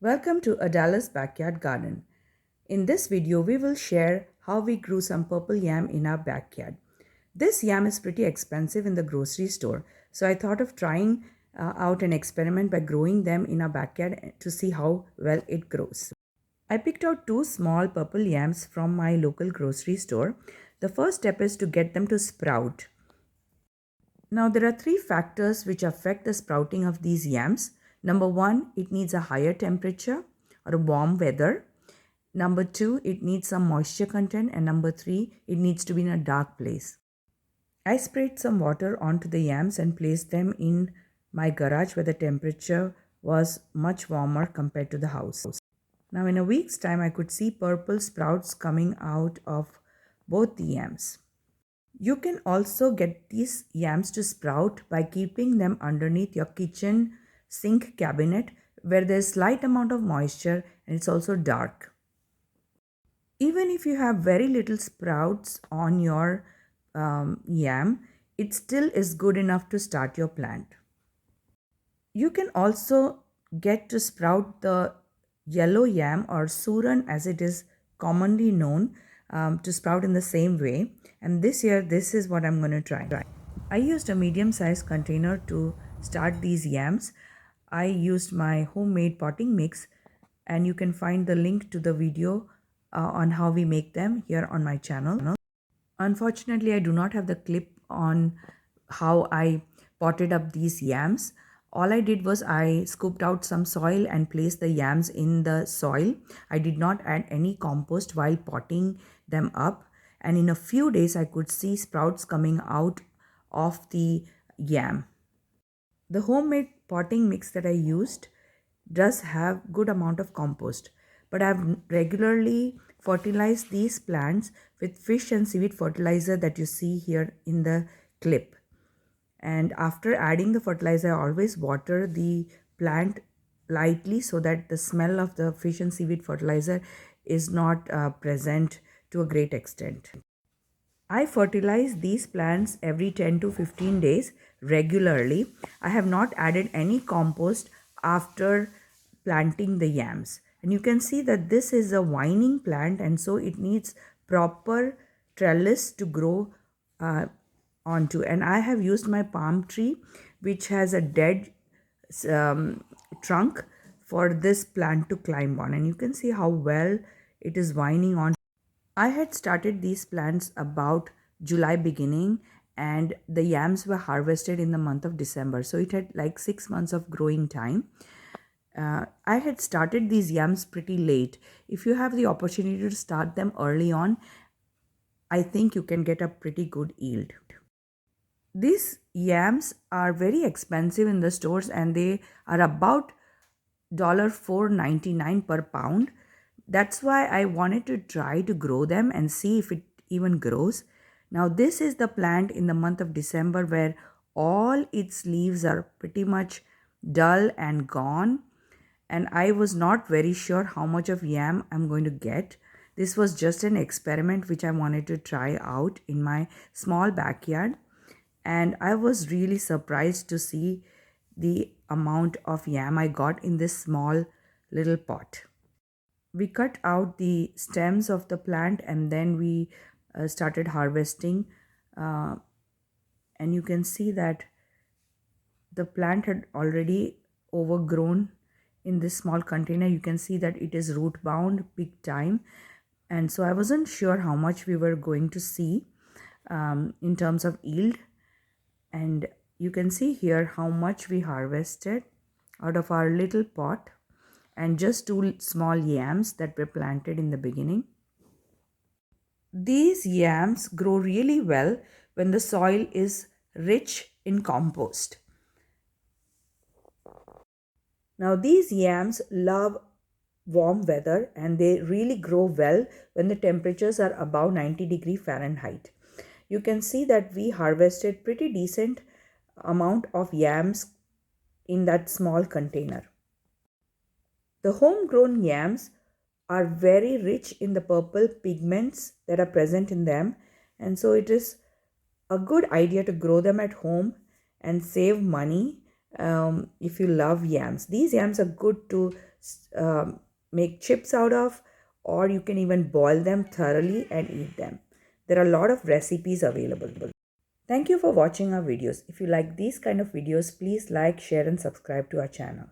Welcome to Adala's Backyard Garden. In this video, we will share how we grew some purple yam in our backyard. This yam is pretty expensive in the grocery store, so I thought of trying out an experiment by growing them in our backyard to see how well it grows. I picked out two small purple yams from my local grocery store. The first step is to get them to sprout. Now, there are three factors which affect the sprouting of these yams. Number one, it needs a higher temperature or a warm weather. Number two, it needs some moisture content. And number three, it needs to be in a dark place. I sprayed some water onto the yams and placed them in my garage where the temperature was much warmer compared to the house. Now, in a week's time, I could see purple sprouts coming out of both the yams. You can also get these yams to sprout by keeping them underneath your kitchen sink cabinet where there's slight amount of moisture and it's also dark. Even if you have very little sprouts on your yam, it still is good enough to start your plant. You can also get to sprout the yellow yam or suran as it is commonly known to sprout in the same way. And this year, this is what I'm going to try. I used a medium-sized container to start these yams. I used my homemade potting mix, and you can find the link to the video on how we make them here on my channel. Unfortunately, I do not have the clip on how I potted up these yams. All I did was I scooped out some soil and placed the yams in the soil. I did not add any compost while potting them up. And in a few days, I could see sprouts coming out of the yam. The homemade potting mix that I used does have good amount of compost, but I've regularly fertilized these plants with fish and seaweed fertilizer that you see here in the clip. And after adding the fertilizer, I always water the plant lightly so that the smell of the fish and seaweed fertilizer is not present to a great extent. I fertilize these plants every 10 to 15 days regularly. I have not added any compost after planting the yams. And you can see that this is a vining plant and so it needs proper trellis to grow onto. And I have used my palm tree which has a dead trunk for this plant to climb on. And you can see how well it is vining on. I had started these plants about July beginning and the yams were harvested in the month of December. So it had like 6 months of growing time. I had started these yams pretty late. If you have the opportunity to start them early on, I think you can get a pretty good yield. These yams are very expensive in the stores and they are about $4.99 per pound. That's why I wanted to try to grow them and see if it even grows. Now this is the plant in the month of December where all its leaves are pretty much dull and gone. And I was not very sure how much of yam I'm going to get. This was just an experiment which I wanted to try out in my small backyard. And I was really surprised to see the amount of yam I got in this small little pot. We cut out the stems of the plant and then we started harvesting. And you can see that the plant had already overgrown in this small container. You can see that it is root bound big time. And so I wasn't sure how much we were going to see in terms of yield. And you can see here how much we harvested out of our little pot and just two small yams that were planted in the beginning. These yams grow really well when the soil is rich in compost. Now these yams love warm weather and they really grow well when the temperatures are above 90 Fahrenheit. You can see that we harvested pretty decent amount of yams in that small container. The homegrown yams are very rich in the purple pigments that are present in them, and so it is a good idea to grow them at home and save money if you love yams. These yams are good to make chips out of, or you can even boil them thoroughly and eat them. There are a lot of recipes available. Thank you for watching our videos. If you like these kind of videos, please like, share and subscribe to our channel.